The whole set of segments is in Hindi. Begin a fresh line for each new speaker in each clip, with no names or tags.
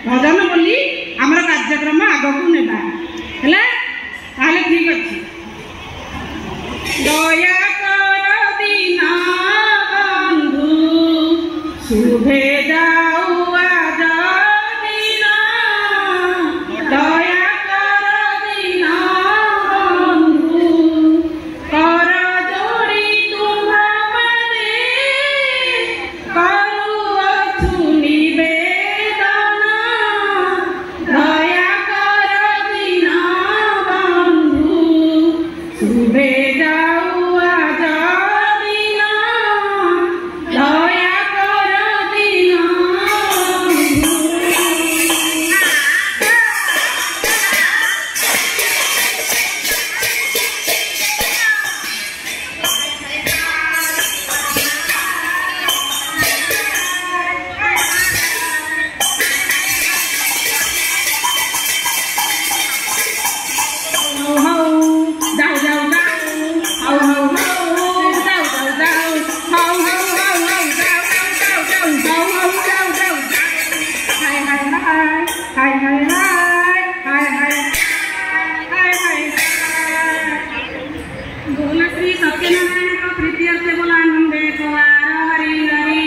भजन बोली आमर कार्यक्रम आगक नेबा है ताले ठीक अच्छे दया कर दीना बंधु शुभे जाऊ आज दीना दया कर दीना बंधु कर जोड़ी तुम्हारे करू निवेदन दया कर दीना बंधु शुभे जाऊ आज दीना दया कर दीना श्री सत्यनारायण का प्रीति अर्थ बोला नंदे कुमार हरि हरि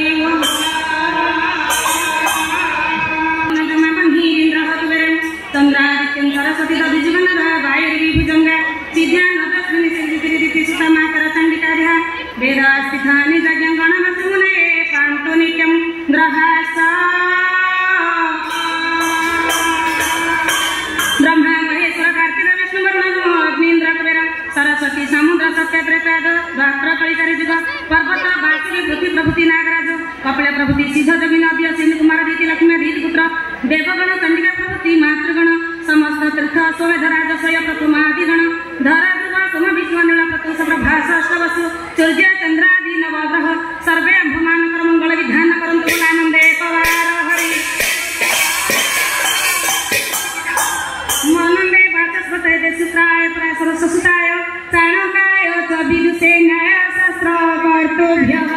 चंद्रादित्यं सरस्वती दधिजीवन वायुर्वी भुजंगा सिद्ध्यानदस्मिनि सिद्धिरिति सुता मातर चंडिकार्या वेदास्तिथानि जज्ञगणनसुमुने कान्तो नित्यं ग्रहासा ब्रह्मा महेश्वर कार्तिक विष्णु वरुण अग्निन्द्र कुबेर सरस्वती समुद्र सत्यत्रेताद रात्र कलिकारी जुग पर्वत बासी पृथ्वी प्रभृति नागराज कपिल प्रभृति सिद्ध देवी नदी सिंधु कुमार दीति लक्ष्मी दीति पुत्र देवगण चंडिका प्रभृति मातृगण समस्त तीर्थ सोमेधराज शय प्रथमादिगण धरा ध्रुव सोम विश्व नील प्रत्युष प्रभास अष्टवसु सूर्य चंद्रादि नवग्रह सर्वे अम्भमानकर मंगल विधान करन्तु बोलानंदे पवार हरि मनंदे वाचस्पते देशुत्राय पराशर ससुताय चाणकाय च विदुषे न्याय शास्त्र कर्तव्यः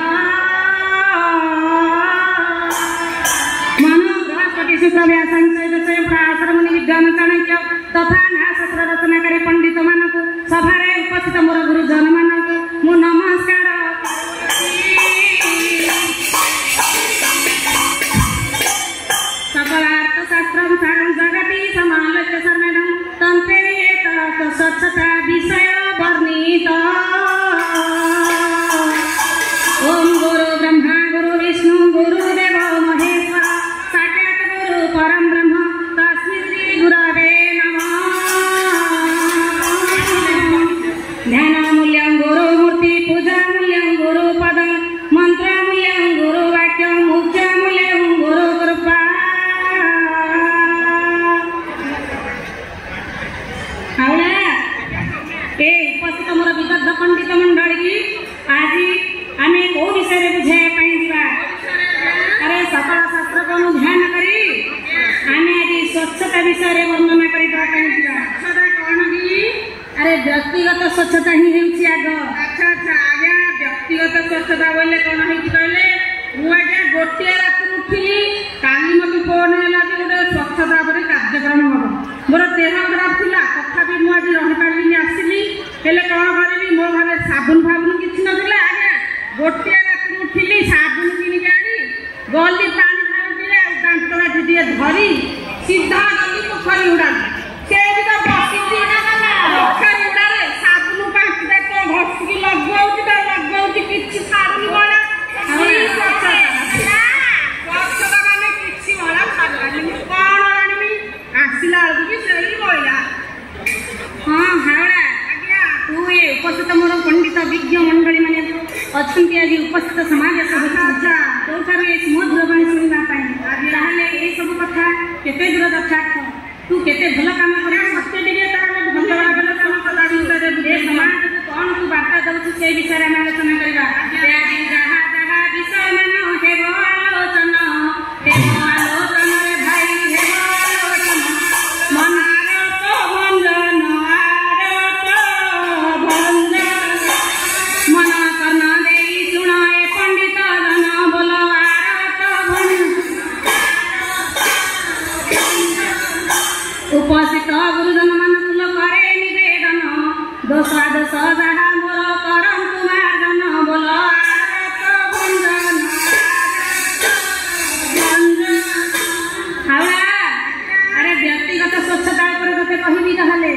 मनो बृहस्पति शुक्र व्यासंचैव स्वयं पराशर मुनि विद्वान चाणक्य तथा न्यायशास्त्र रचनाकारी पंडित मानक सभारे उपस्थित मोर गुरुजन मानक मु नमस्कार सकलार्थ शास्त्रं सारं जगति समालोच्य सर्वेदं तन्ते एतत् स्वच्छता विषय वर्णित ओम गुरु ब्रह्मा गुरु विष्णु गुरुदेव महेश्वर साक्षात् गुरु परम ब्रह्म तस्मै श्री गुरवे नमः ध्यान मूल्यं गुरु मूर्ति पूजा मूल्यं गुरु पद मंत्र मूल्यं गुरु वाक्य मुख्य मूल्यं गुरु कृपा उपस्थित मोर विदग्ध पंडित मंडली की आज आम कौ विषय बुझाया अरे सकल शास्त्र को ध्यान करी आम आज स्वच्छता विषय वर्णना करवा कौन कि अरे व्यक्तिगत स्वच्छता ही होगी आग अच्छा अच्छा आज्ञा व्यक्तिगत स्वच्छता बोले कौन है कहले मुझे गोटे रात उठिली काली मत फोन है गोटे स्वच्छता पर कार्यक्रम हम मोर देह खराब थी तथापि मुझे रही पारि आसली हेले कौन करी मो घर साबुन फाबुन किसी ना आज्ञा गोटे रात उठिली साबुन किनिक आनी गली पानी ढाली दांत काठी टे धरी सीधा गली पोखरी उड़ा से भी तो बसी पोखरी उड़ारे साबुन पांचटा तो घसिकी लगौती किसी छाड़ुनी बड़ा स्वच्छता माने किसी बड़ा छाड़ुनी कौन आनी आसला बेलू से बड़ा हाँ हावड़ा तू ये उपस्थित मोर पंडित विज्ञ मंडली मैंने अच्छा आज उपस्थित समाज तो मधुर बाणी शुणा ये सब कथा केते दूर दरकार तू केते भल काम कर सत्य टे भल काम समाज को कौन तू वार्ता दौर से विषय में आलोचना करवा जहाँ जहाँ विषय मान हेब आलोचना भाई हेब आलोचना मन भंजन मन कर्ण दे शुणाए पंडित जन बोल आरत भन उपस्थित गुरुजन मानकुल करे निवेदन दोष दोष जाहा मोर करंतु मार्जन बोल अरे व्यक्तिगत स्वच्छता तोते कहबी कहले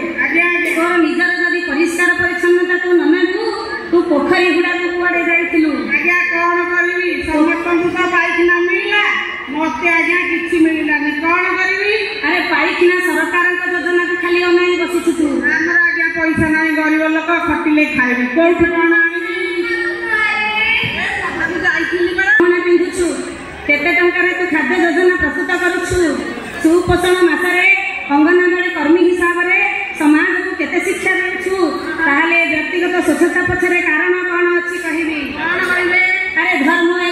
तोर निजर जदि परिष्कार परिच्छन्नता तू ननेबू तू पोखरी गुड़ा कुआड़े जाइथिलु
आज्ञा कौन करबी समस्त तो पाइखना मिलला मते आज्ञा किछि मिललानी कौन करबी
अरे पाइखना सरकार योजना को खाली अनाई बसिछु तू
हमरा आज्ञा पैसा नाही गरीब लोक खटिले खाइबी कोठु कोन आनिबी हम जाइथिली बड़ा
कोन पिंधुछु केते टंका रे तू खाद्य योजना प्रस्तुत करूछु सुपोषण मासरे अंगनवाड़ी कर्मी हिसाब रे समाज को केते शिक्षा देछु ताहले व्यक्तिगत स्वच्छता पछरे कारण कोन अछि कहिबी
कौन कहबे
अरे धर्म